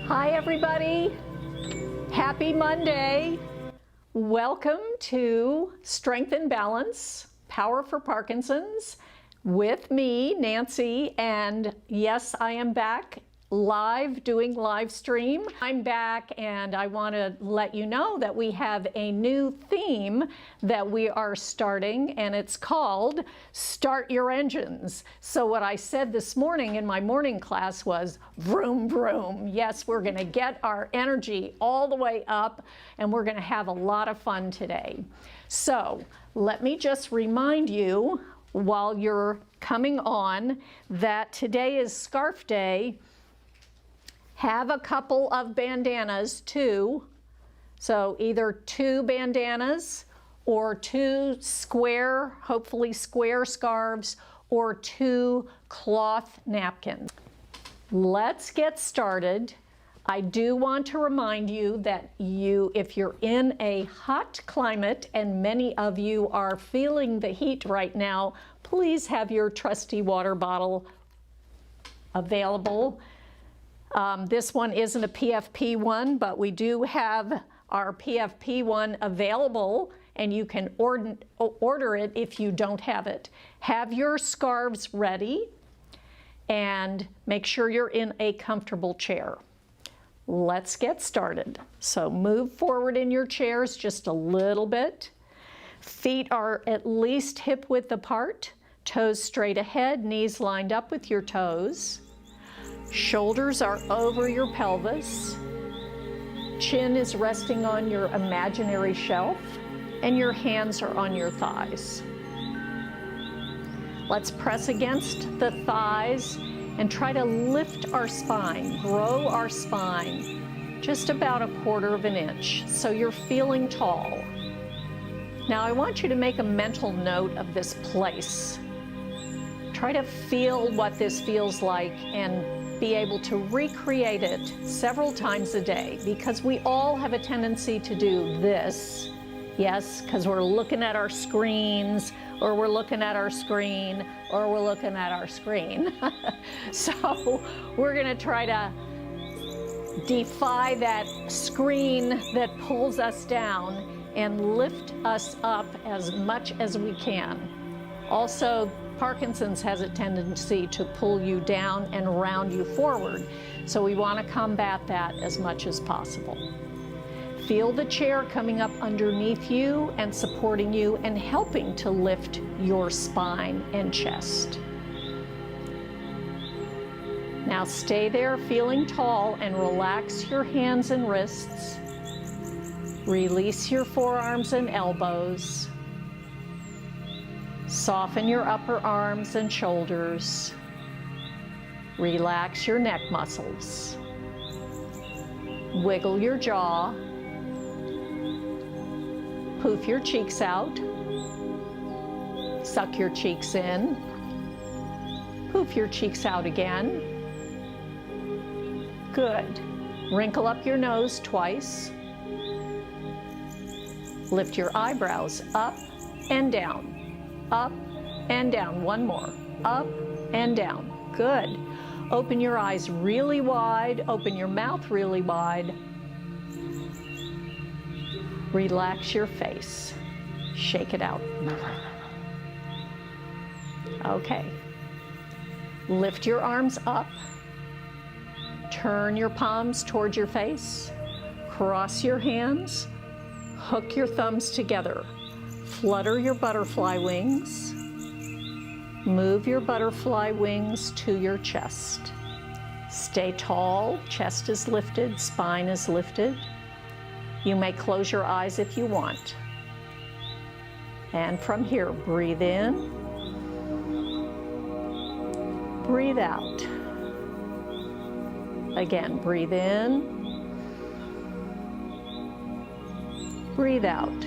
Hi everybody, happy Monday. Welcome to Strength and Balance, Power for Parkinson's with me, Nancy, and yes, I am back live doing live stream. I'm back and I want to let you know that we have a new theme that we are starting, and it's called Start Your Engines. So what I said this morning in my morning class was vroom vroom. Yes, we're going to get our energy all the way up and we're going to have a lot of fun today. So let me just remind you while you're coming on that today is Scarf Day. Have a couple of bandanas too. So either 2 bandanas or 2 square, hopefully square scarves, or 2 cloth napkins. Let's get started. I do want to remind you that if you're in a hot climate, and many of you are feeling the heat right now, please have your trusty water bottle available. This one isn't a PFP one, but we do have our PFP one available, and you can order it if you don't have it. Have your scarves ready and make sure you're in a comfortable chair. Let's get started. So move forward in your chairs just a little bit. Feet are at least hip width apart, toes straight ahead, knees lined up with your toes. Shoulders are over your pelvis. Chin is resting on your imaginary shelf, and your hands are on your thighs. Let's press against the thighs and try to lift our spine, grow our spine just about 1/4 inch so you're feeling tall. Now I want you to make a mental note of this place. Try to feel what this feels like and be able to recreate it several times a day, because we all have a tendency to do this. Yes, because we're looking at our screens, or we're looking at our screen, or we're looking at our screen. So we're going to try to defy that screen that pulls us down and lift us up as much as we can. Also, Parkinson's has a tendency to pull you down and round you forward, so we want to combat that as much as possible. Feel the chair coming up underneath you and supporting you and helping to lift your spine and chest. Now stay there feeling tall and relax your hands and wrists. Release your forearms and elbows. Soften your upper arms and shoulders. Relax your neck muscles. Wiggle your jaw. Poof your cheeks out. Suck your cheeks in. Poof your cheeks out again. Good. Wrinkle up your nose twice. Lift your eyebrows up and down. Up and down. One more. Up and down. Good. Open your eyes really wide. Open your mouth really wide. Relax your face. Shake it out. Okay. Lift your arms up. Turn your palms towards your face. Cross your hands. Hook your thumbs together. Flutter your butterfly wings. Move your butterfly wings to your chest. Stay tall, chest is lifted, spine is lifted. You may close your eyes if you want. And from here, breathe in, breathe out. Again, breathe in, breathe out.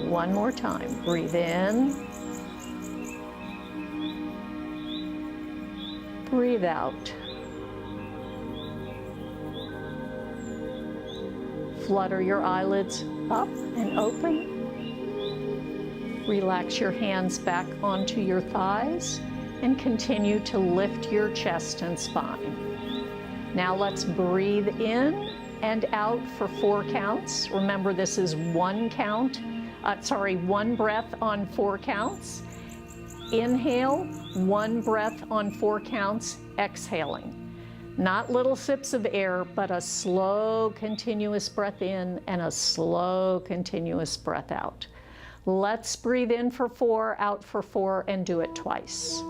One more time. Breathe in. Breathe out. Flutter your eyelids up and open. Relax your hands back onto your thighs. and continue to lift your chest and spine. Now let's breathe in and out for 4 counts. Remember, this is one breath on 4 counts. Inhale, 1 breath on 4 counts, exhaling. Not little sips of air, but a slow, continuous breath in and a slow, continuous breath out. Let's breathe in for 4, out for 4, and do it twice.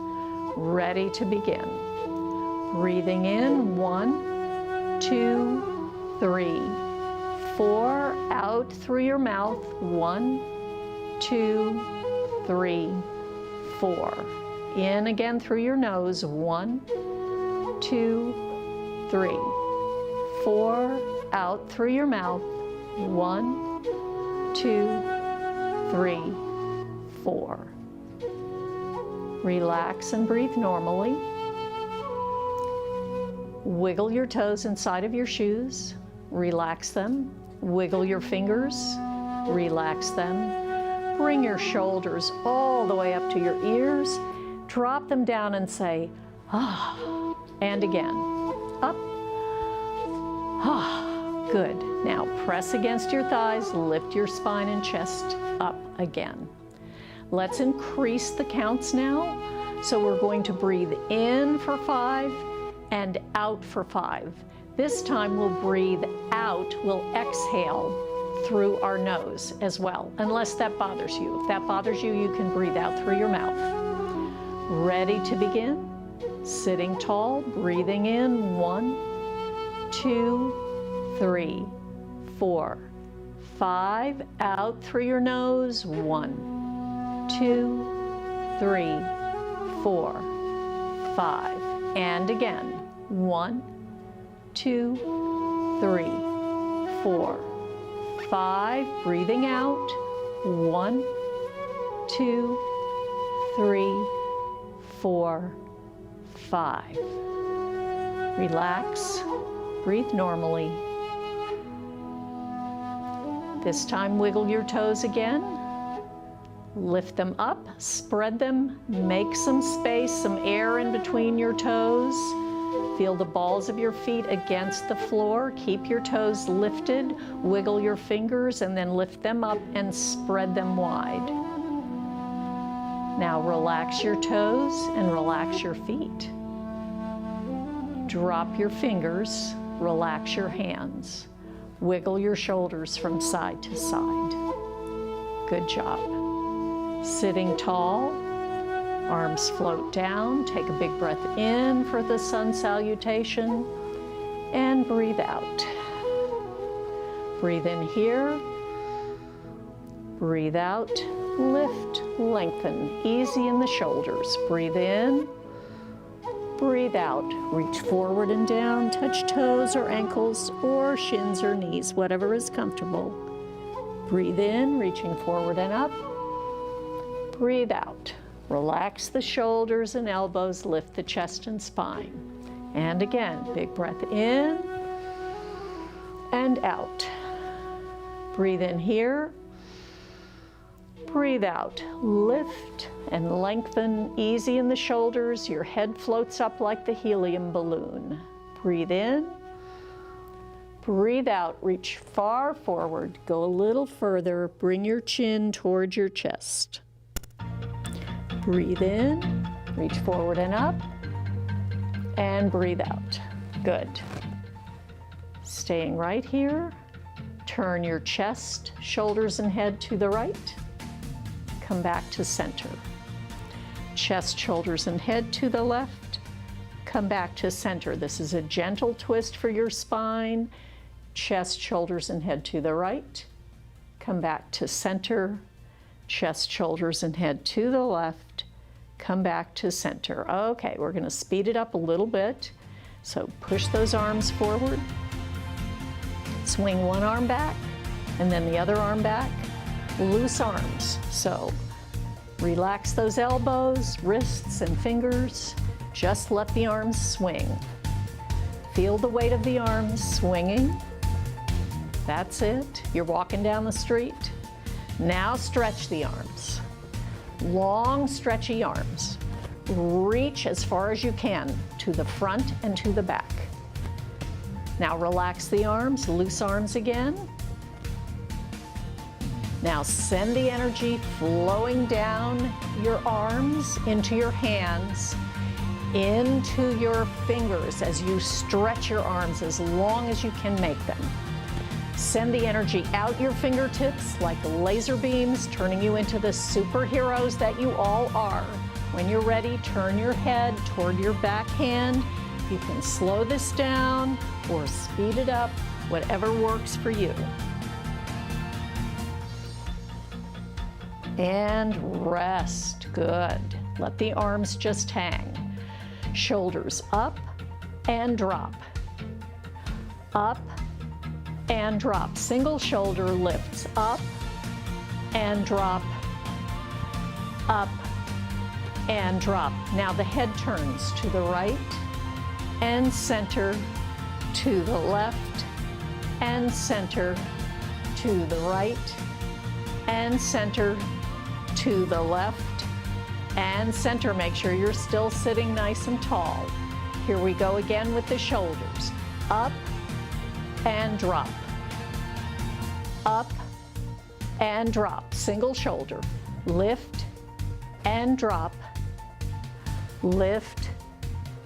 Ready to begin. Breathing in, 1, 2, 3, 4. Out through your mouth, 1, 2, 3, 4. In again through your nose, 1, 2, 3, 4. Out through your mouth, 1, 2, 3, 4. Relax and breathe normally. Wiggle your toes inside of your shoes. Relax them. Wiggle your fingers. Relax them. Bring your shoulders all the way up to your ears. Drop them down and say, ah. And again, up. Ah. Good. Now press against your thighs, lift your spine and chest up again. Let's increase the counts now. So we're going to breathe in for 5 and out for 5. This time we'll breathe out, we'll exhale through our nose as well, unless that bothers you. If that bothers you, you can breathe out through your mouth. Ready to begin? Sitting tall, breathing in, 1, 2, 3, 4, 5. Out through your nose, 1, 2, 3, 4, 5. And again, 1, 2, 3, 4, 5. Breathing out, 1, 2, 3, 4, 5. Relax, breathe normally. This time wiggle your toes again. Lift them up, spread them, make some space, some air in between your toes. Feel the balls of your feet against the floor. Keep your toes lifted, wiggle your fingers, and then lift them up and spread them wide. Now relax your toes and relax your feet. Drop your fingers, relax your hands. Wiggle your shoulders from side to side. Good job. Sitting tall, arms float down. Take a big breath in for the sun salutation and breathe out. Breathe in here, breathe out, lift, lengthen, easy in the shoulders. Breathe in, breathe out. Reach forward and down, touch toes or ankles or shins or knees, whatever is comfortable. Breathe in, reaching forward and up. Breathe out. Relax the shoulders and elbows, lift the chest and spine. And again, big breath in and out. Breathe in here. Breathe out. Lift and lengthen, easy in the shoulders. Your head floats up like the helium balloon. Breathe in. Breathe out. Reach far forward. Go a little further. Bring your chin towards your chest. Breathe in, reach forward and up, and breathe out. Good. Staying right here, turn your chest, shoulders, and head to the right. Come back to center. Chest, shoulders, and head to the left. Come back to center. This is a gentle twist for your spine. Chest, shoulders, and head to the right. Come back to center. Chest, shoulders, and head to the left. Come back to center. Okay, we're going to speed it up a little bit. So push those arms forward. Swing one arm back, and then the other arm back. Loose arms. So relax those elbows, wrists, and fingers. Just let the arms swing. Feel the weight of the arms swinging. That's it. You're walking down the street. Now stretch the arms. Long, stretchy arms. reach as far as you can to the front and to the back. Now relax the arms, loose arms again. Now send the energy flowing down your arms into your hands, into your fingers as you stretch your arms as long as you can make them. Send the energy out your fingertips like laser beams, turning you into the superheroes that you all are. When you're ready, turn your head toward your back hand. You can slow this down or speed it up, whatever works for you. And rest. Good. Let the arms just hang. Shoulders up and drop. Up and drop. Single shoulder lifts up and drop. Up and drop. Now the head turns to the right and center, to the left and center, to the right and center, to the left and center. Make sure you're still sitting nice and tall. Here we go again with the shoulders. Up and drop. Up and drop. Single shoulder. Lift and drop. Lift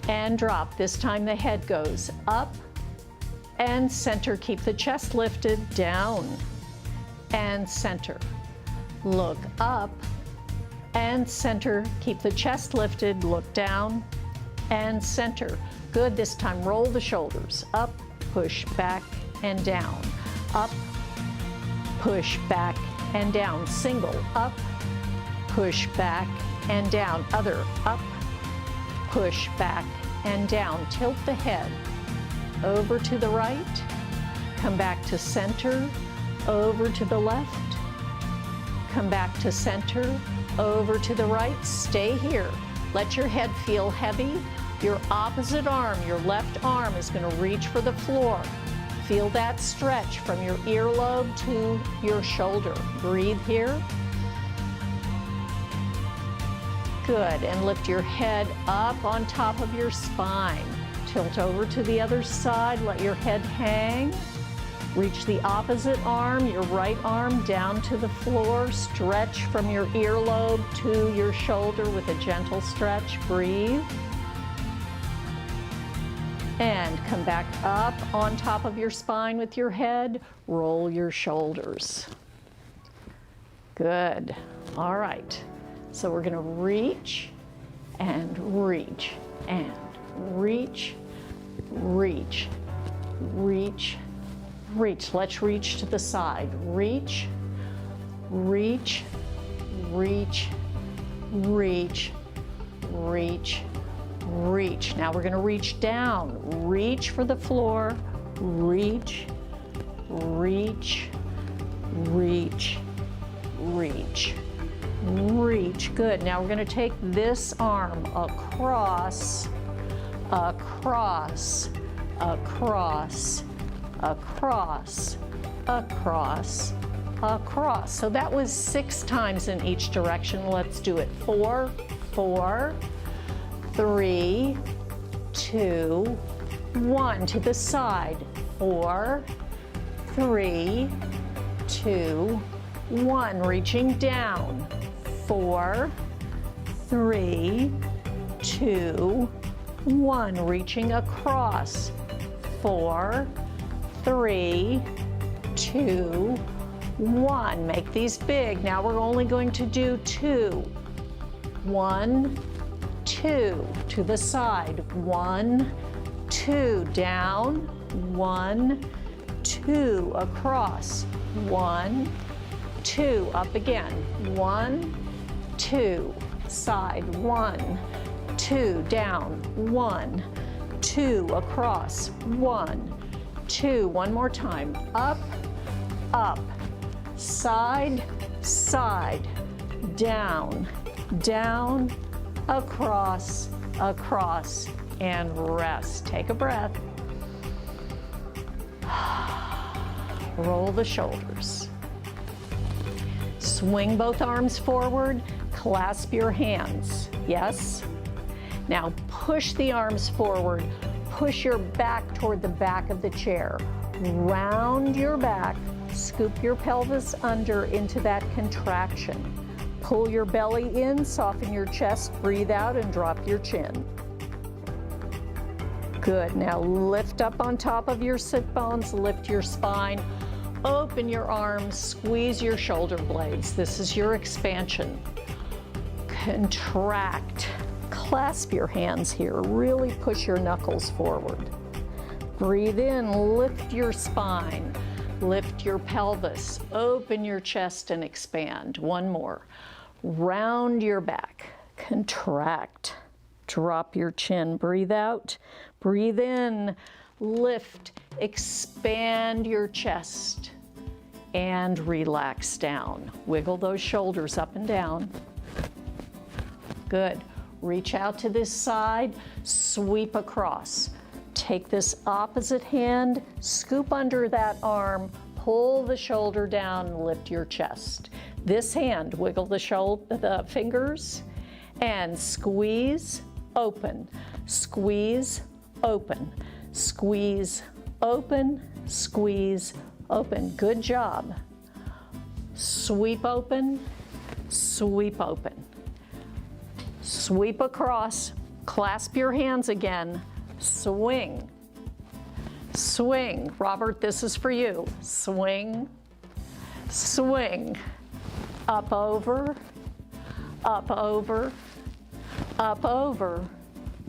and drop. This time the head goes up and center. Keep the chest lifted. Down and center. Look up and center. Keep the chest lifted. Look down and center. Good. This time roll the shoulders. Up, push back and down. Up, push back and down. Single. Up, push back and down. Other. Up, push back and down. Tilt the head over to the right. Come back to center. Over to the left. Come back to center. Over to the right. Stay here. Let your head feel heavy. Your opposite arm, your left arm, is going to reach for the floor. Feel that stretch from your earlobe to your shoulder. Breathe here. Good. And lift your head up on top of your spine. Tilt over to the other side. Let your head hang. Reach the opposite arm, your right arm, down to the floor. Stretch from your earlobe to your shoulder with a gentle stretch. Breathe. And come back up on top of your spine with your head. Roll your shoulders. Good. All right. So we're going to reach and reach and reach, reach, reach, reach. Let's reach to the side. Reach, reach, reach, reach, reach, reach. Now we're going to reach down. Reach for the floor. Reach, reach, reach, reach, reach. Good. Now we're going to take this arm across, across, across, across, across, across. So that was 6 times in each direction. Let's do it. 4, 4, 3, 2, 1. To the side. 4, 3, 2, 1. Reaching down. 4, 3, 2, 1. Reaching across. 4, 3, 2, 1. Make these big. Now we're only going to do 2. 1, 2. To the side. 1, 2. Down. 1, 2. Across. 1, 2. Up again. 1, 2. Side. 1, 2. Down. 1, 2. Across. 1, 2. One more time. Up, up. Side, side. Down, down. Across, across. And rest. Take a breath. Roll the shoulders. Swing both arms forward. Clasp your hands. Yes. Now push the arms forward. Push your back toward the back of the chair. Round your back. Scoop your pelvis under into that contraction. Pull your belly in, soften your chest, breathe out, and drop your chin. Good. Now lift up on top of your sit bones, lift your spine, open your arms, squeeze your shoulder blades. This is your expansion. Contract. Clasp your hands here. Really push your knuckles forward. Breathe in, lift your spine, lift your pelvis, open your chest and expand. One more. Round your back, contract. Drop your chin, breathe out, breathe in, lift, expand your chest, and relax down. Wiggle those shoulders up and down. Good. Reach out to this side, sweep across. Take this opposite hand, scoop under that arm, pull the shoulder down, lift your chest. This hand, wiggle the fingers, and squeeze, open, squeeze, open, squeeze, open, squeeze, open. Good job. Sweep open, sweep open. Sweep across, clasp your hands again, swing, swing. Robert, this is for you. Swing, swing, up over, up over, up over,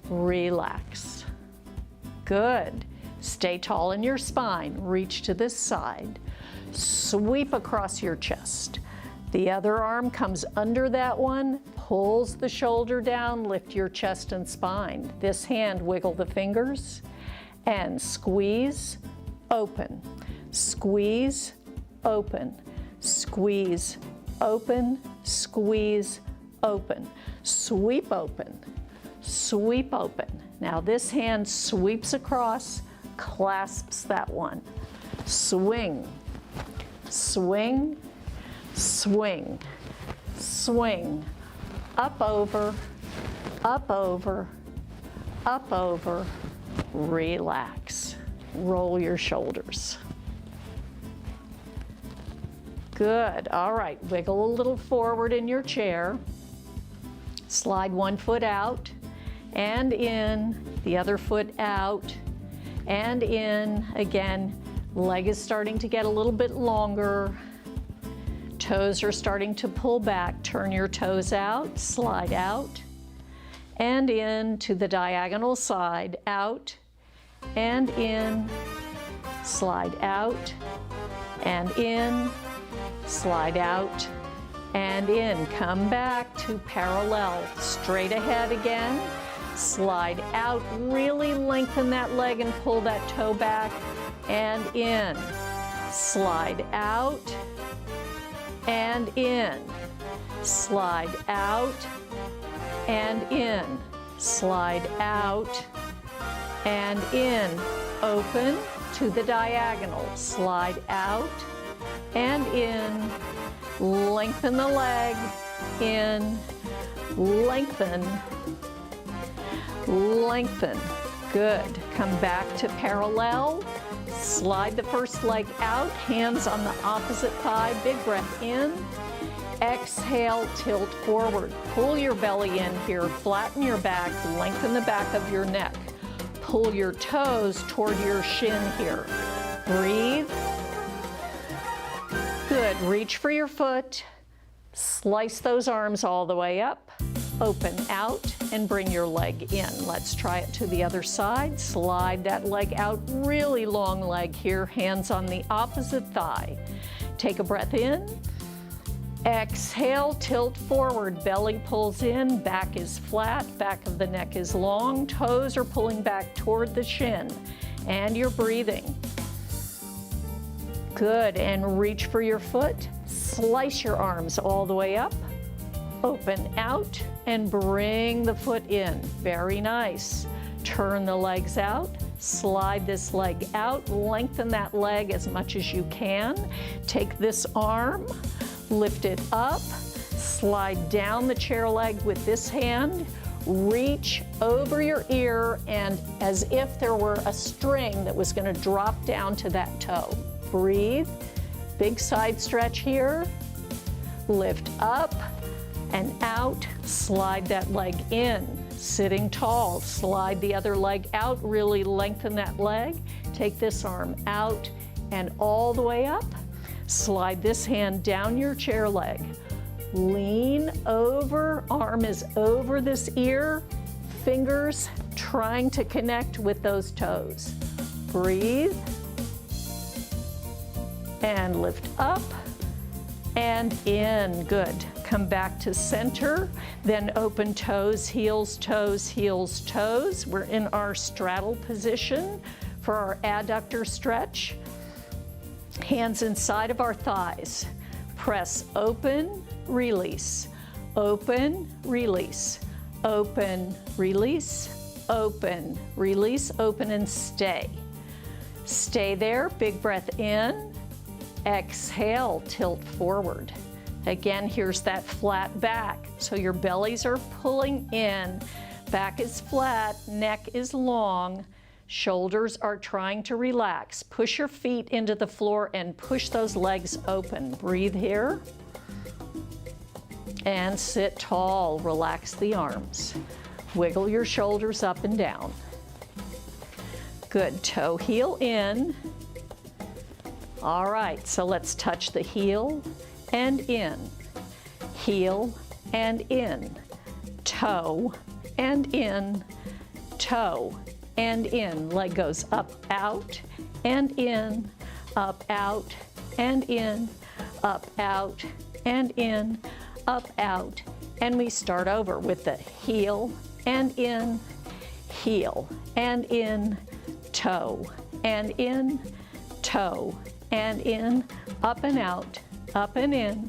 relax. Good. Stay tall in your spine, reach to this side, sweep across your chest. The other arm comes under that one, pulls the shoulder down, lift your chest and spine. This hand, wiggle the fingers, and squeeze, open, squeeze, open, squeeze, open, squeeze, open, sweep open, sweep open. Now this hand sweeps across, clasps that one. Swing, swing, swing, swing, up over, up over, up over, relax. Roll your shoulders. Good. All right, wiggle a little forward in your chair. Slide one foot out and in, the other foot out and in. Again, leg is starting to get a little bit longer. Toes are starting to pull back. Turn your toes out, slide out and in to the diagonal side, out and in, slide out and in, slide out and in. Come back to parallel, straight ahead again, slide out, really lengthen that leg and pull that toe back and in, slide out and in, slide out and in, slide out and in, open to the diagonal, slide out and in, lengthen the leg, in, lengthen, lengthen. Good. Come back to parallel. Slide the first leg out, hands on the opposite thigh, big breath in. Exhale, tilt forward. Pull your belly in here, flatten your back, lengthen the back of your neck. Pull your toes toward your shin here. Breathe. Good. Reach for your foot. Slice those arms all the way up. Open out and bring your leg in. Let's try it to the other side. Slide that leg out, really long leg here, hands on the opposite thigh. Take a breath in. Exhale, tilt forward, belly pulls in, back is flat, back of the neck is long, toes are pulling back toward the shin, and you're breathing. Good, and reach for your foot. Slice your arms all the way up. Open out and bring the foot in. Very nice. Turn the legs out. Slide this leg out. Lengthen that leg as much as you can. Take this arm, lift it up. Slide down the chair leg with this hand. reach over your ear and as if there were a string that was going to drop down to that toe. Breathe. Big side stretch here. Lift up and out. Slide that leg in. Sitting tall. Slide the other leg out. Really lengthen that leg. Take this arm out and all the way up. Slide this hand down your chair leg. Lean over, arm is over this ear, fingers trying to connect with those toes. Breathe. And lift up and in. Good. Come back to center, then open toes, heels, toes, heels, toes. We're in our straddle position for our adductor stretch. Hands inside of our thighs. Press open, release, open, release, open, release, open, release, open, and stay. Stay there. Big breath in. Exhale, tilt forward. Again, here's that flat back. So your bellies are pulling in. Back is flat, neck is long. Shoulders are trying to relax. Push your feet into the floor and push those legs open. Breathe here. And sit tall. Relax the arms. Wiggle your shoulders up and down. Good. Toe heel in. All right, so let's touch the heel and in. Heel and in. Toe and in. Toe and in. Leg goes up, out, and in, up, out, and in, up, out, and in, up, out. And we start over with the heel and in, heel and in, toe and in, toe and in, up and out, up and in,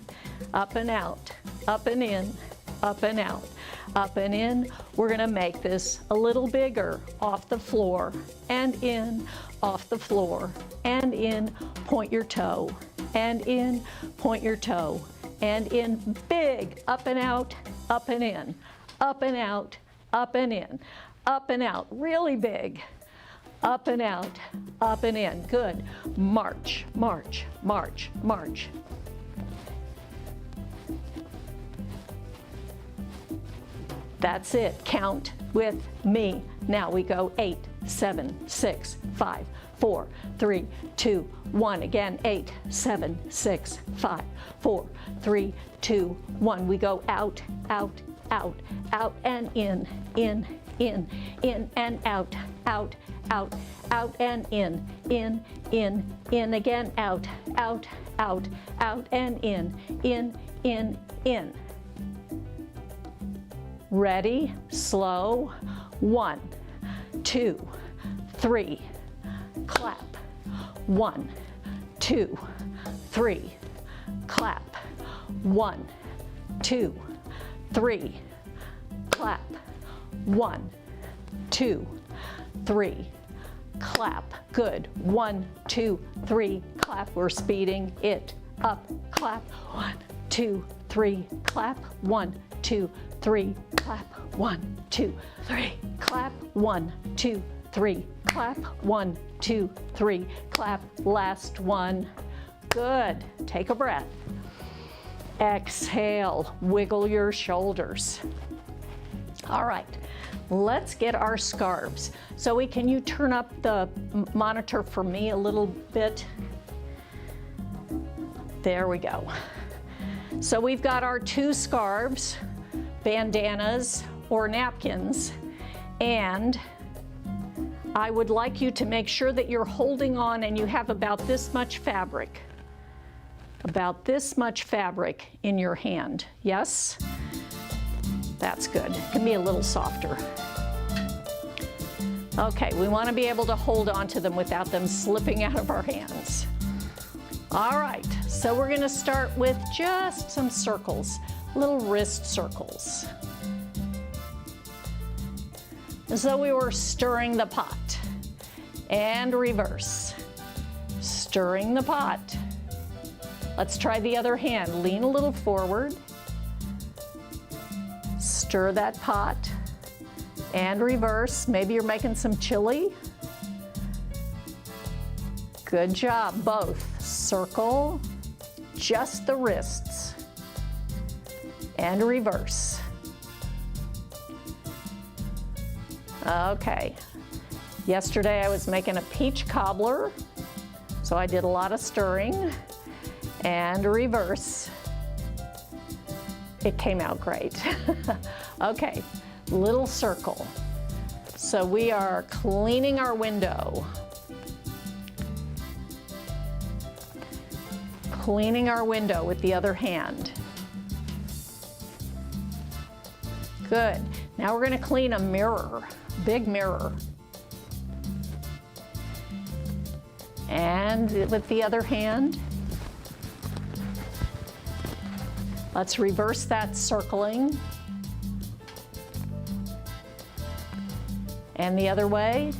up and out, up and in, up and out. Up and in. We're going to make this a little bigger. Off the floor and in, off the floor and in. Point your toe and in, point your toe and in. Big. Up and out, up and in, up and out, up and in, up and out. Really big. Up and out, up and in. Good. March, march, march, march. That's it. Count with me. Now we go 8, 7, 6, 5, 4, 3, 2, 1. Again, 8, 7, 6, 5, 4, 3, 2, 1. We go out, out, out, out and in, in, in, in and out, out, out, out and in, in again, out, out, out, out and in, in. Ready, slow, 1, 2, 3, clap, 1, 2, 3, clap, 1, 2, 3, clap, 1, 2, 3, clap. Good. 1, 2, 3, clap. We're speeding it up. Clap. 1, 2, 3, clap. 1, 2, 3, clap. 1, 2, 3, clap. 1, 2, 3, clap. 1, 2, 3, clap. Last one. Good. Take a breath. Exhale. Wiggle your shoulders. All right. Let's get our scarves. Zoe, can you turn up the monitor for me a little bit? There we go. So we've got our 2 scarves, bandanas or napkins, and I would like you to make sure that you're holding on and you have about this much fabric. About this much fabric in your hand. Yes? That's good. It can be a little softer. Okay, we want to be able to hold on to them without them slipping out of our hands. All right, so we're going to start with just some circles, little wrist circles. As though we were stirring the pot. And reverse. Stirring the pot. Let's try the other hand. Lean a little forward. Stir that pot. and reverse. Maybe you're making some chili. Good job, both. Circle, just the wrists, and reverse. Okay, yesterday I was making a peach cobbler, so I did a lot of stirring, and reverse. It came out great. Okay, little circle. So we are cleaning our window. Cleaning our window with the other hand. Good. Now we're going to clean a mirror, big mirror. And with the other hand. Let's reverse that circling. And the other way.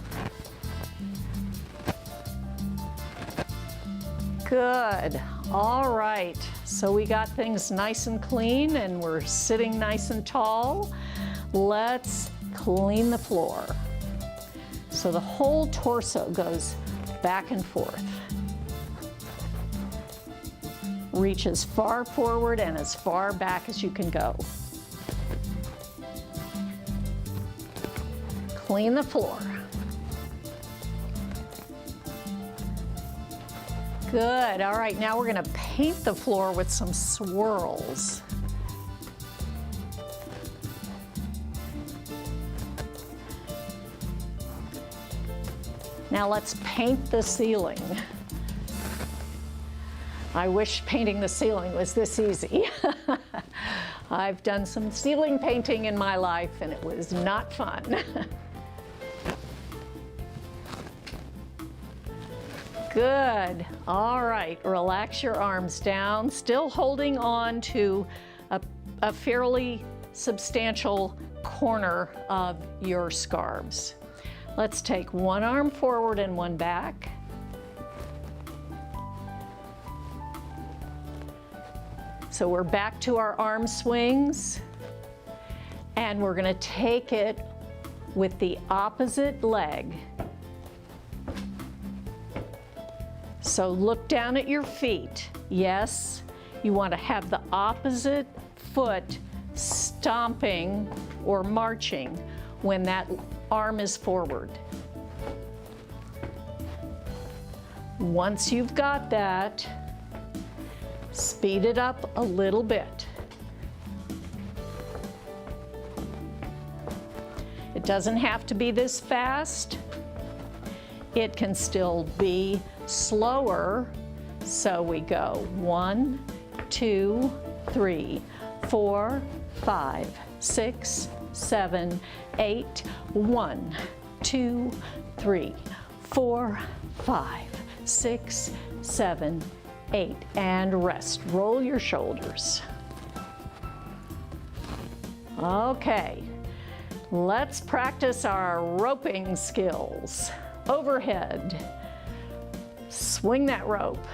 Good. All right. So we got things nice and clean and we're sitting nice and tall. Let's clean the floor. So the whole torso goes back and forth. Reach as far forward and as far back as you can go. Clean the floor. Good. All right, now we're going to paint the floor with some swirls. Now let's paint the ceiling. I wish painting the ceiling was this easy. I've done some ceiling painting in my life and it was not fun. Good. All right, relax your arms down, still holding on to a fairly substantial corner of your scarves. Let's take one arm forward and one back. So we're back to our arm swings, and we're going to take it with the opposite leg. So look down at your feet. Yes, you want to have the opposite foot stomping or marching when that arm is forward. Once you've got that, speed it up a little bit. It doesn't have to be this fast. It can still be slower. So we go 1, 2, 3, 4, 5, 6, 7, 8. 1, 2, 3, 4, 5, 6, 7, 8. And rest. Roll your shoulders. Okay, let's practice our roping skills. Overhead. Swing that rope.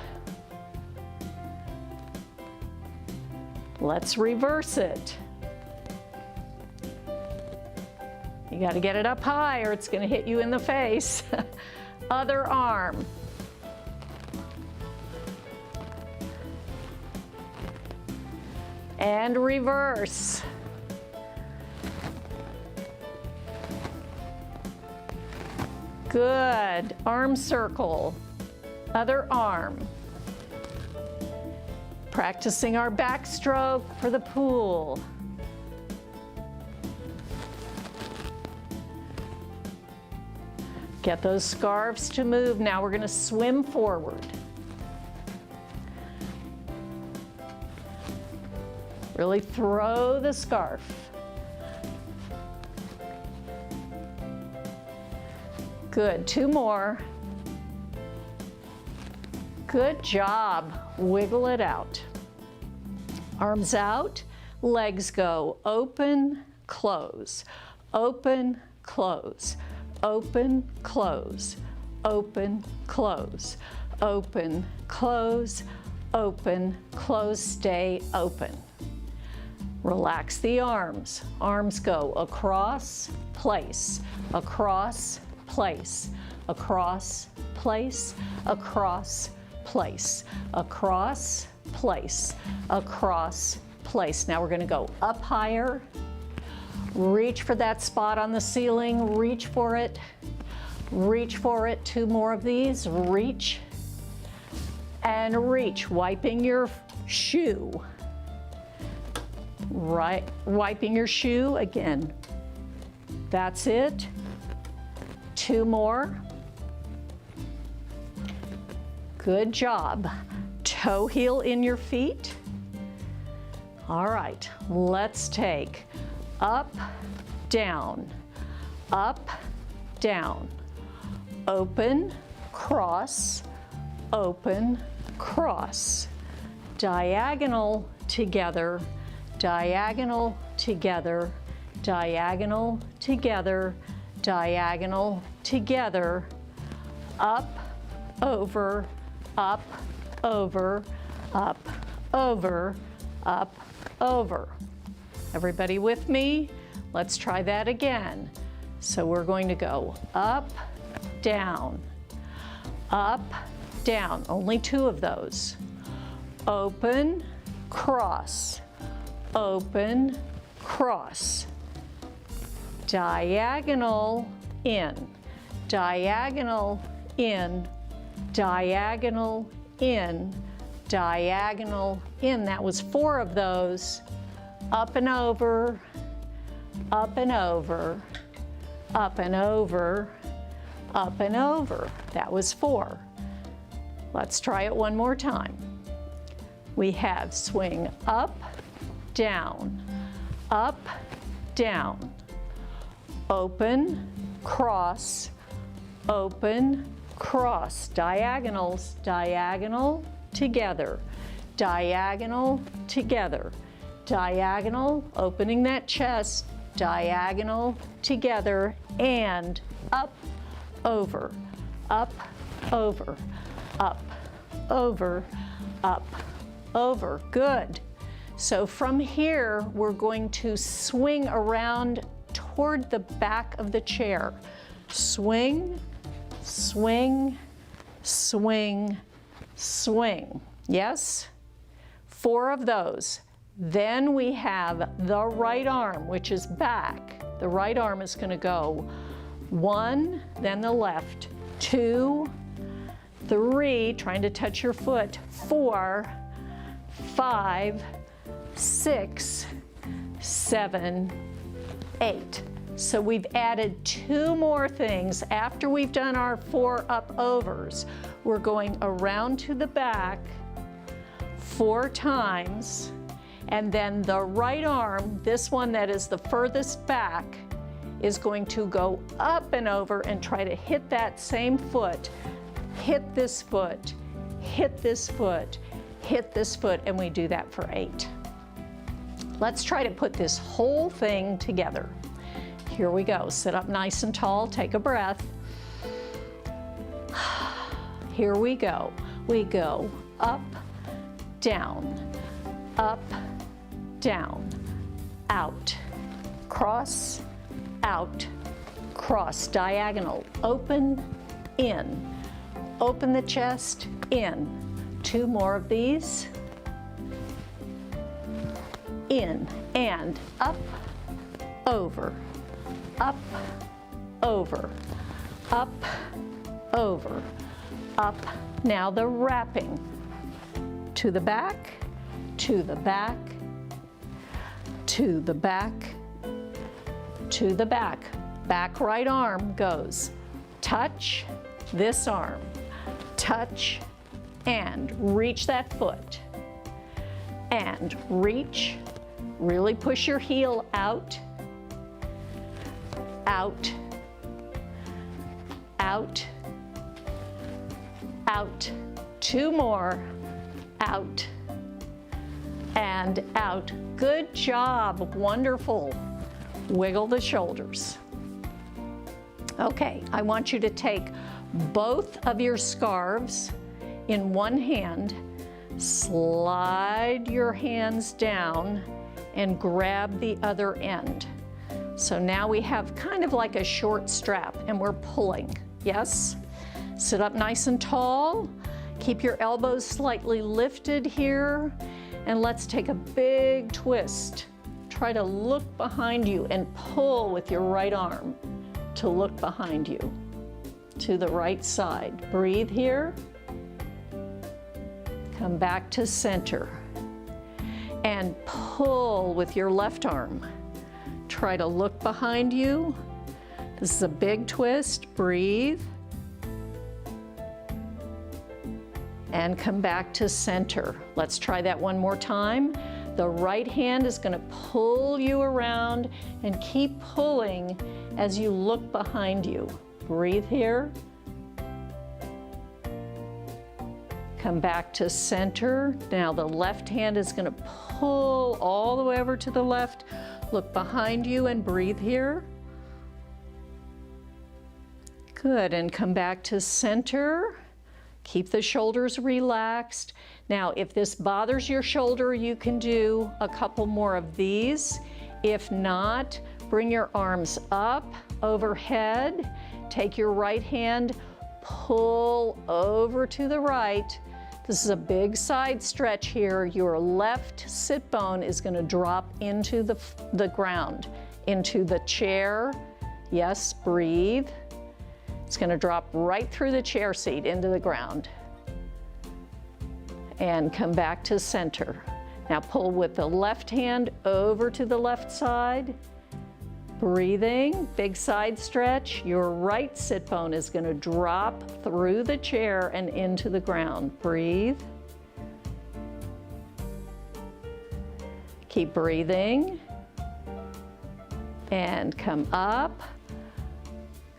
Let's reverse it. You got to get it up high or it's going to hit you in the face. Other arm. And reverse. Good. Arm circle. Other arm. Practicing our backstroke for the pool. Get those scarves to move. Now we're going to swim forward. Really throw the scarf. Good. 2 more. Good job. Wiggle it out. Arms out, legs go open, close, open, close, open, close, open, close, open, close, open, close, stay open. Relax the arms. Arms go across, place, across, place, across, place, across, place, across, place, across, place. Now we're going to go up higher. Reach for that spot on the ceiling. Reach for it. Reach for it. 2 more of these. Reach and reach. Wiping your shoe. Right, wiping your shoe again. That's it. 2 more. Good job. Toe heel in your feet. All right, let's take up, down, up, down, open, cross, open, cross, diagonal together, diagonal together, diagonal together, diagonal together, up, over, up, over, up, over, up, over. Everybody with me? Let's try that again. So we're going to go up, down, only 2 of those. Open, cross, open, cross, diagonal in, diagonal in, diagonal in, diagonal in. That was 4 of those. Up and over, up and over, up and over, up and over. That was 4. Let's try it one more time. We have swing up, down, open, cross, diagonals, diagonal together, diagonal together, diagonal, opening that chest, diagonal together, and up, over, up, over, up, over, up, over. Good. So from here, we're going to swing around toward the back of the chair. Swing, swing, swing, swing. Yes? 4 of those. Then we have the right arm, which is back. The right arm is going to go 1, then the left, 2, 3, trying to touch your foot, 4, 5, 6, 7, 8. So we've added 2 more things. After we've done our 4 up overs, we're going around to the back 4 times, and then the right arm, this one that is the furthest back, is going to go up and over and try to hit that same foot, hit this foot, hit this foot, hit this foot, and we do that for 8. Let's try to put this whole thing together. Here we go. Sit up nice and tall, take a breath. Here we go. We go up, down, out, cross, diagonal, open, in, open the chest, in. 2 more of these. In and up, over, up, over, up, over, up. Now the wrapping. To the back, to the back, to the back, to the back. Back right arm goes touch this arm, touch and reach that foot, and reach, really push your heel out, out, out, out. 2 more, out, and out. Good job, wonderful. Wiggle the shoulders. Okay, I want you to take both of your scarves in one hand, slide your hands down and grab the other end. So now we have kind of like a short strap and we're pulling, yes? Sit up nice and tall. Keep your elbows slightly lifted here, and let's take a big twist. Try to look behind you and pull with your right arm to look behind you to the right side. Breathe here. Come back to center and pull with your left arm. Try to look behind you. This is a big twist. Breathe. And come back to center. Let's try that one more time. The right hand is going to pull you around and keep pulling as you look behind you. Breathe here. Come back to center. Now the left hand is going to pull all the way over to the left. Look behind you and breathe here. Good, and come back to center. Keep the shoulders relaxed. Now, if this bothers your shoulder, you can do a couple more of these. If not, bring your arms up overhead. Take your right hand, pull over to the right. This is a big side stretch here. Your left sit bone is going to drop into the ground, into the chair. Yes, breathe. It's going to drop right through the chair seat into the ground. And come back to center. Now pull with the left hand over to the left side. Breathing, big side stretch. Your right sit bone is going to drop through the chair and into the ground. Breathe. Keep breathing. And come up.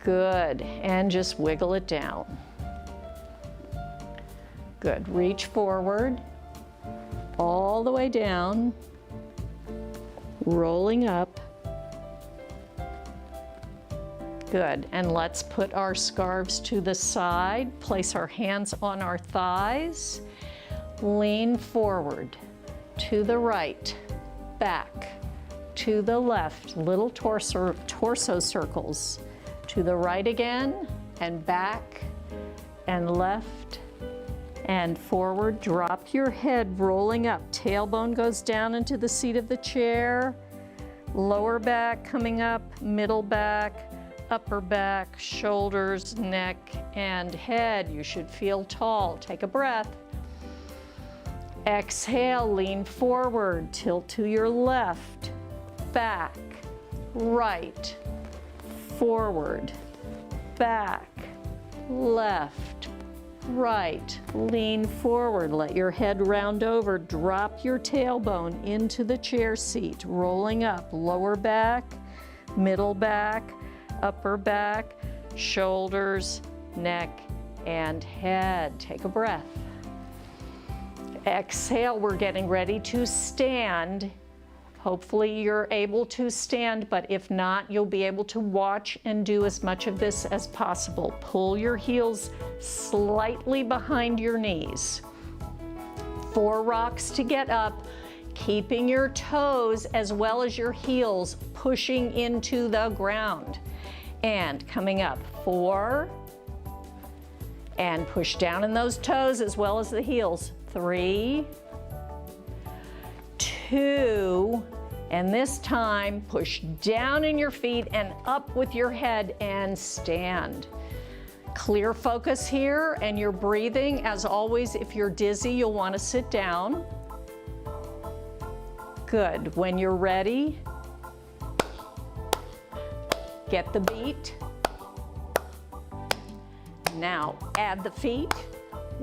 Good, and just wiggle it down. Good, reach forward, all the way down, rolling up. Good, and let's put our scarves to the side, place our hands on our thighs, lean forward, to the right, back, to the left, little torso circles. To the right again, and back, and left, and forward. Drop your head, rolling up. Tailbone goes down into the seat of the chair. Lower back coming up, middle back, upper back, shoulders, neck, and head. You should feel tall. Take a breath. Exhale, lean forward, tilt to your left, back, right, forward, back, left, right, lean forward, let your head round over, drop your tailbone into the chair seat, rolling up, lower back, middle back, upper back, shoulders, neck, and head. Take a breath. Exhale, we're getting ready to stand. Hopefully you're able to stand, but if not, you'll be able to watch and do as much of this as possible. Pull your heels slightly behind your knees. 4 rocks to get up, keeping your toes as well as your heels pushing into the ground. And coming up, 4, and push down in those toes as well as the heels. 3, 2, and this time push down in your feet and up with your head and stand. Clear focus here and you're breathing. As always, if you're dizzy, you'll want to sit down. Good. When you're ready, get the beat. Now add the feet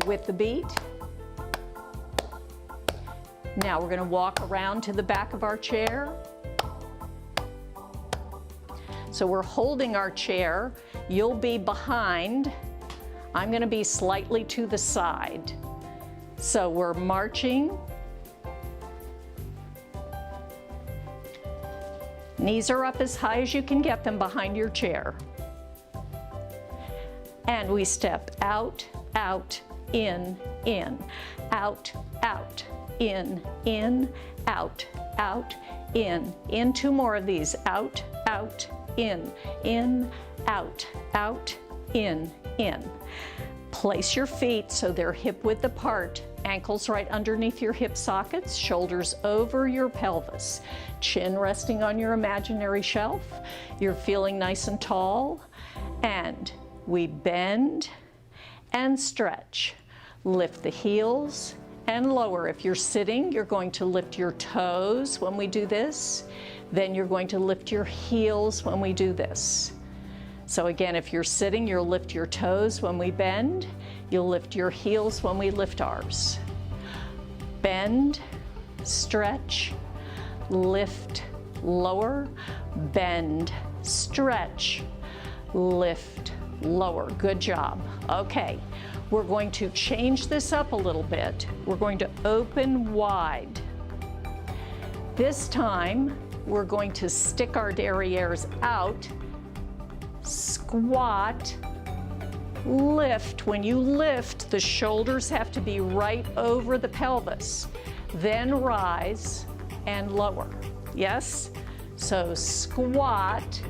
with the beat. Now we're going to walk around to the back of our chair. So we're holding our chair. You'll be behind. I'm going to be slightly to the side. So we're marching. Knees are up as high as you can get them behind your chair. And we step out, out, in, out, out, in, out, in. In, 2 more of these. Out, out, in, out, in, in. Place your feet so they're hip-width apart. Ankles right underneath your hip sockets, shoulders over your pelvis. Chin resting on your imaginary shelf. You're feeling nice and tall. And we bend and stretch. Lift the heels and lower. If you're sitting, you're going to lift your toes when we do this. Then you're going to lift your heels when we do this. So again, if you're sitting, you'll lift your toes when we bend. You'll lift your heels when we lift ours. Bend, stretch, lift, lower, bend, stretch, lift, lower. Good job. Okay, we're going to change this up a little bit. We're going to open wide. This time, we're going to stick our derrieres out, squat, lift. When you lift, the shoulders have to be right over the pelvis. Then rise and lower. Yes? So squat,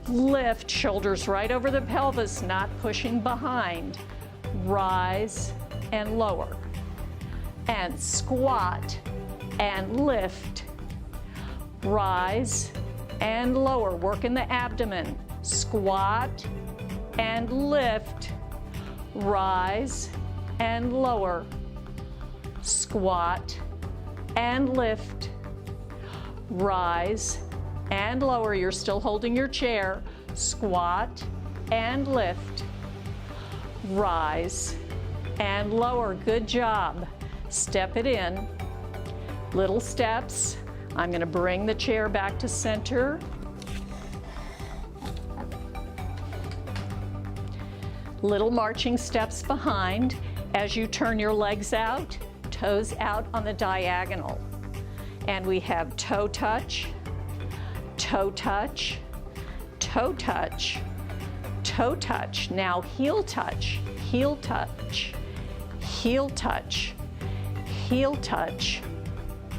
lift, shoulders right over the pelvis, not pushing behind. Rise and lower. And squat and lift. Rise and lower. Work in the abdomen. Squat and lift. Rise and lower. Squat and lift. Rise and lower. You're still holding your chair. Squat and lift. Rise and lower. Good job. Step it in. Little steps. I'm going to bring the chair back to center. Little marching steps behind. As you turn your legs out, toes out on the diagonal. And we have toe touch, toe touch, toe touch, toe touch. Now heel touch, heel touch, heel touch, heel touch,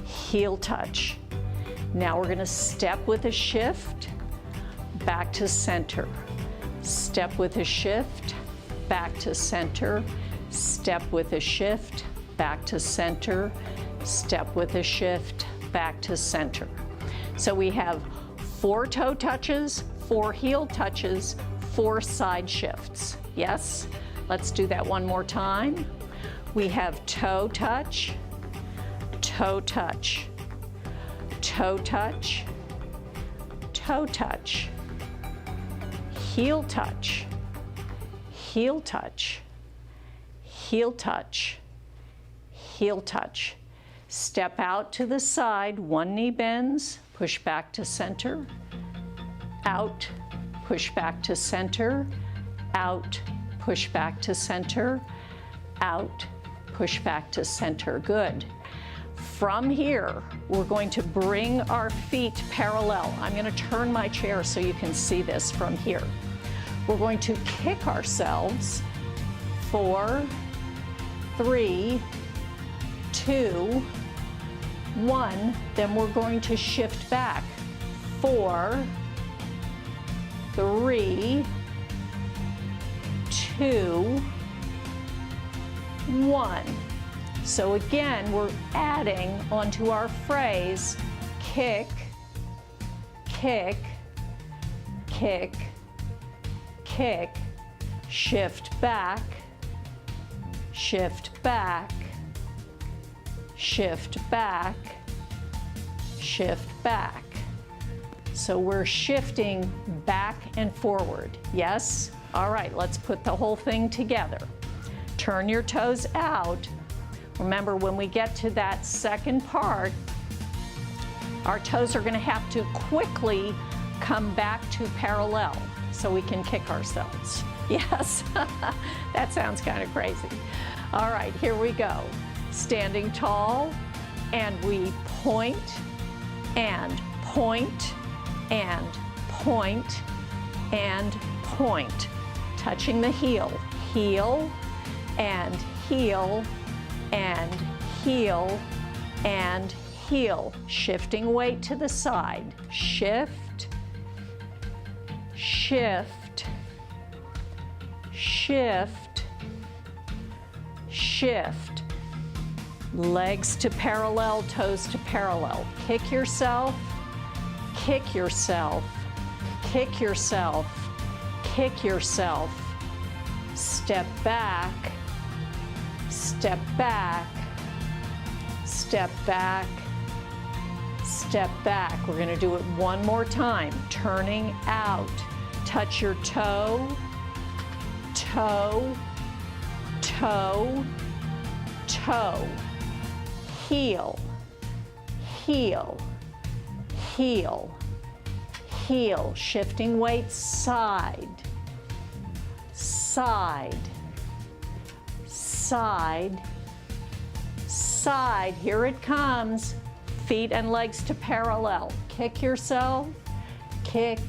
heel touch. Now we're going to step with a shift, back to center. Step with a shift, back to center. Step with a shift, back to center. Step with a shift, back to center. So we have 4 toe touches, 4 heel touches, 4 side shifts. Yes? Let's do that one more time. We have toe touch, toe touch, toe touch, toe touch, heel touch, heel touch, heel touch, heel touch. Step out to the side, one knee bends, push back to center, out, push back to center, out, push back to center, out, push back to center. Good. From here, we're going to bring our feet parallel. I'm going to turn my chair so you can see this from here. We're going to kick ourselves. 4, 3, 2, 1. Then we're going to shift back. 4, 3, 2, 1. So again, we're adding onto our phrase, kick, kick, kick, kick, shift back, shift back, shift back, shift back. So we're shifting back and forward, yes? All right, let's put the whole thing together. Turn your toes out. Remember, when we get to that second part, our toes are going to have to quickly come back to parallel so we can kick ourselves. Yes, that sounds kind of crazy. All right, here we go. Standing tall, and we point, and point, and point, and point. Touching the heel, heel, and heel, and heel, and heel, shifting weight to the side. Shift, shift, shift, shift. Legs to parallel, toes to parallel. Kick yourself, kick yourself, kick yourself, kick yourself. Step back, step back, step back, step back. We're going to do it one more time. Turning out. Touch your toe, toe, toe, toe. Heel, heel, heel, heel. Shifting weight, side, side, side, side. Here it comes. Feet and legs to parallel. Kick yourself, kick,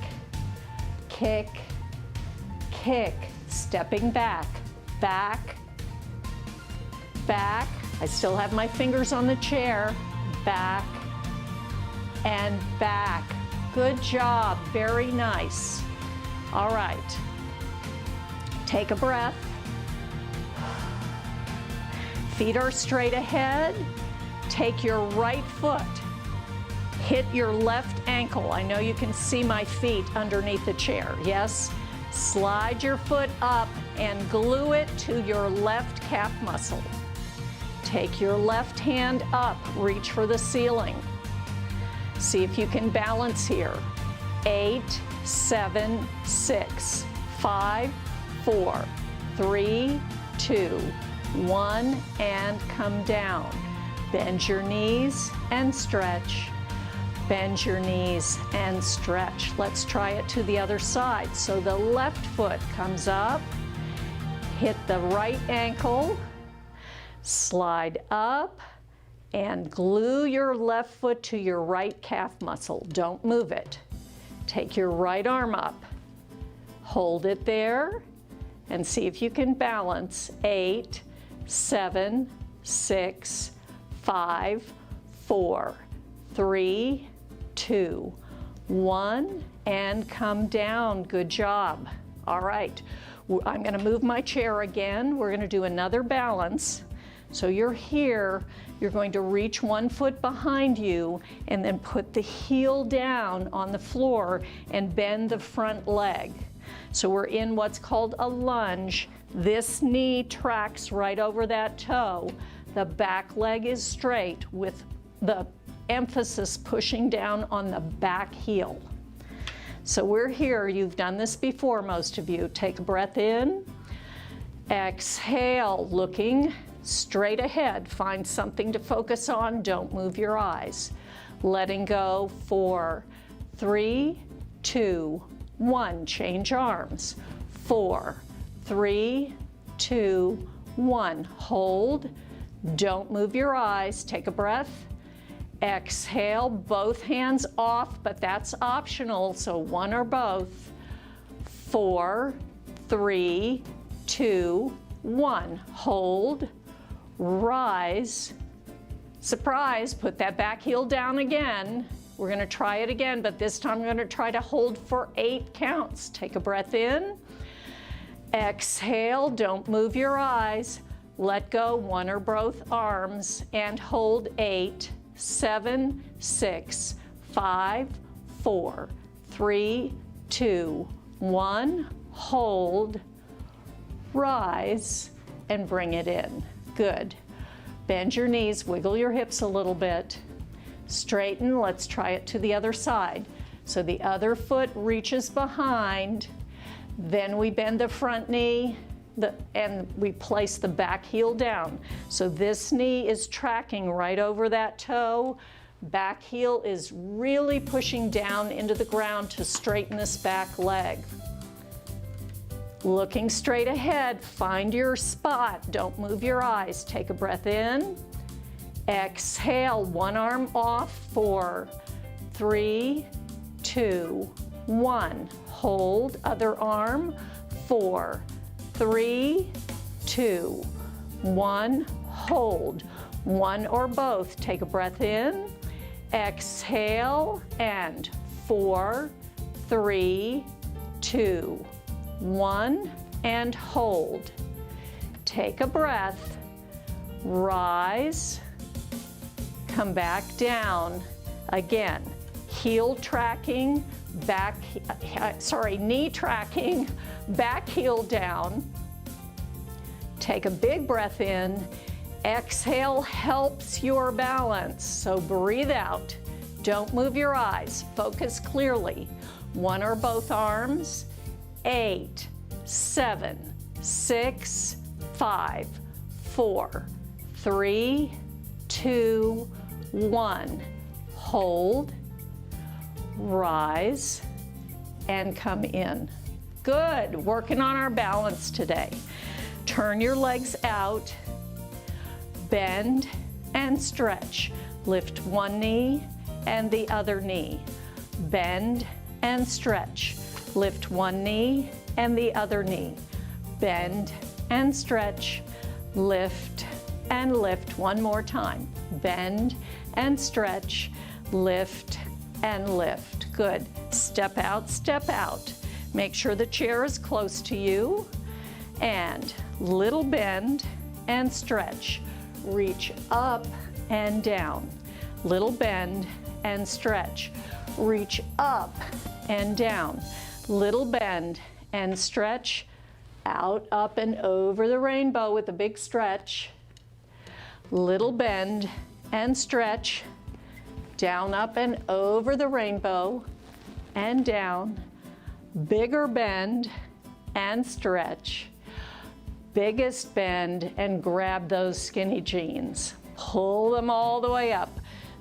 kick, kick. Stepping back, back, back. I still have my fingers on the chair. Back and back. Good job, very nice. All right, take a breath. Feet are straight ahead. Take your right foot, hit your left ankle. I know you can see my feet underneath the chair, yes? Slide your foot up and glue it to your left calf muscle. Take your left hand up, reach for the ceiling. See if you can balance here. 8, 7, 6, 5, 4, 3, 2, 1, and come down. Bend your knees and stretch. Bend your knees and stretch. Let's try it to the other side. So the left foot comes up, hit the right ankle, slide up, and glue your left foot to your right calf muscle. Don't move it. Take your right arm up. Hold it there and see if you can balance. 8, 7, 6, 5, 4, 3, 2, 1, and come down. Good job. All right, I'm going to move my chair again. We're going to do another balance. So you're here, you're going to reach one foot behind you and then put the heel down on the floor and bend the front leg. So we're in what's called a lunge. This knee tracks right over that toe. The back leg is straight with the emphasis pushing down on the back heel. So we're here. You've done this before, most of you. Take a breath in. Exhale, looking straight ahead. Find something to focus on. Don't move your eyes. Letting go. 4, 3, 2, 1. Change arms. 4, 3, 2, 1. Hold. Don't move your eyes. Take a breath. Exhale, both hands off, but that's optional, so one or both. 4, 3, 2, 1. Hold. Rise. Surprise, put that back heel down again. We're going to try it again, but this time we're going to try to hold for 8 counts. Take a breath in. Exhale, don't move your eyes. Let go one or both arms and hold. 8, 7, 6, 5, 4, 3, 2, 1. Hold. Rise and bring it in. Good. Bend your knees, wiggle your hips a little bit. Straighten. Let's try it to the other side. So the other foot reaches behind. Then we bend the front knee and we place the back heel down. So this knee is tracking right over that toe. Back heel is really pushing down into the ground to straighten this back leg. Looking straight ahead, find your spot. Don't move your eyes. Take a breath in. Exhale, one arm off. 4, 3, 2, 1. Hold, other arm. 4, 3, 2, 1. Hold. One or both. Take a breath in. Exhale, and 4, 3, 2, 1, and hold. Take a breath, rise, come back down. Again, heel tracking, knee tracking, back heel down. Take a big breath in. Exhale helps your balance, so breathe out. Don't move your eyes, focus clearly. One or both arms. 8, 7, 6, 5, 4, 3, 2, 1. Hold, rise, and come in. Good, working on our balance today. Turn your legs out, bend and stretch. Lift one knee and the other knee. Bend and stretch. Lift one knee and the other knee. Bend and stretch. Lift and lift one more time. Bend and stretch. Lift and lift. Good. Step out, step out. Make sure the chair is close to you. And little bend and stretch. Reach up and down. Little bend and stretch. Reach up and down. Little bend and stretch. Out, up, and over the rainbow with a big stretch. Little bend and stretch. Down, up, and over the rainbow and down. Bigger bend and stretch. Biggest bend and grab those skinny jeans. Pull them all the way up.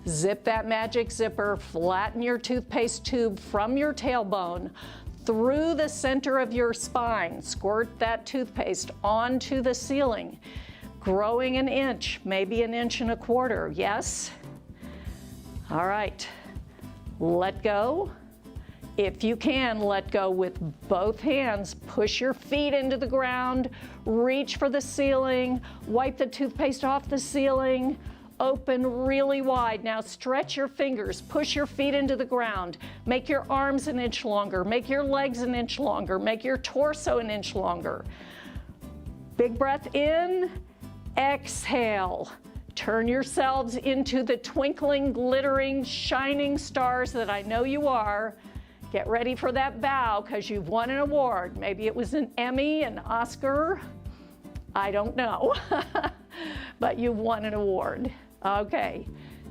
Zip that magic zipper, flatten your toothpaste tube from your tailbone through the center of your spine. Squirt that toothpaste onto the ceiling. Growing an inch, maybe an inch and a quarter, yes? All right, let go. If you can, let go with both hands. Push your feet into the ground, reach for the ceiling, wipe the toothpaste off the ceiling, open really wide. Now stretch your fingers, push your feet into the ground, make your arms an inch longer, make your legs an inch longer, make your torso an inch longer. Big breath in, exhale. Turn yourselves into the twinkling, glittering, shining stars that I know you are. Get ready for that bow because you've won an award. Maybe it was an Emmy, an Oscar, I don't know, but you've won an award. Okay,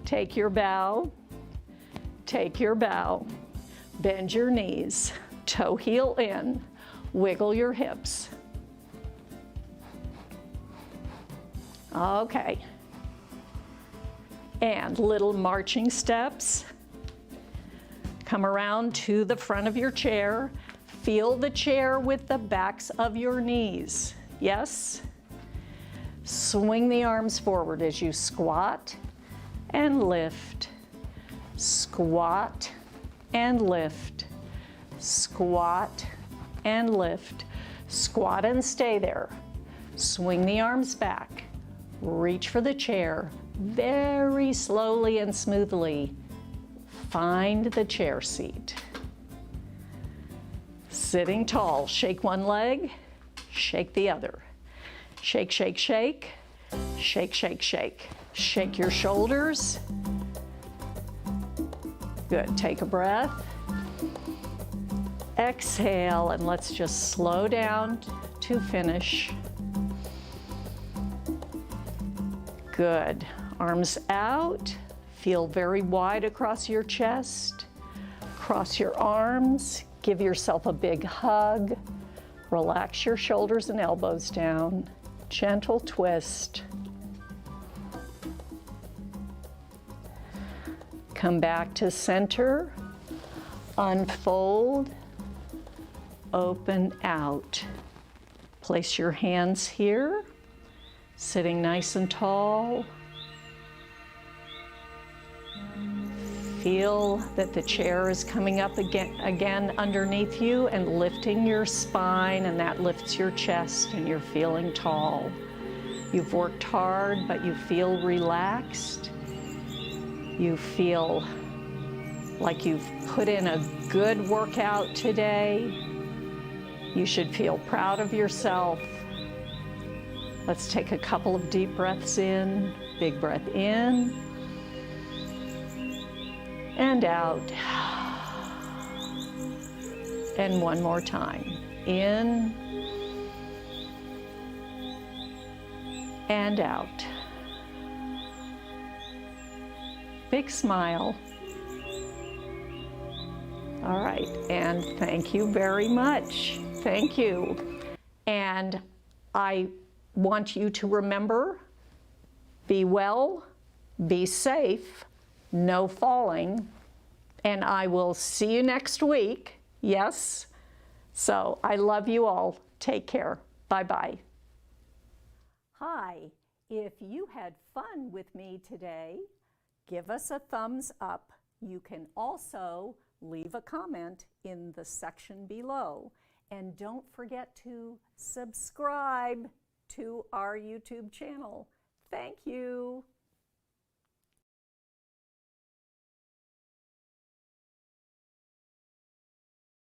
take your bow, bend your knees, toe heel in, wiggle your hips. Okay, and little marching steps. Come around to the front of your chair. Feel the chair with the backs of your knees. Yes? Swing the arms forward as you squat and lift. Squat and lift. Squat and lift. Squat and stay there. Swing the arms back. Reach for the chair very slowly and smoothly. Find the chair seat. Sitting tall, shake one leg, shake the other. Shake, shake, shake, shake, shake, shake. Shake your shoulders. Good, take a breath. Exhale, and let's just slow down to finish. Good, arms out. Feel very wide across your chest. Cross your arms. Give yourself a big hug. Relax your shoulders and elbows down. Gentle twist. Come back to center. Unfold. Open out. Place your hands here. Sitting nice and tall. Feel that the chair is coming up again underneath you and lifting your spine, and that lifts your chest and you're feeling tall. You've worked hard, but you feel relaxed. you feel like you've put in a good workout today. You should feel proud of yourself. Let's take a couple of deep breaths in. Big breath in and out. And one more time. In and out. Big smile. All right, and thank you very much. Thank you. And I want you to remember, be well, be safe, no falling, and I will see you next week. Yes? So I love you all. Take care. Bye-bye. Hi. If you had fun with me today, give us a thumbs up. You can also leave a comment in the section below. And don't forget to subscribe to our YouTube channel. Thank you.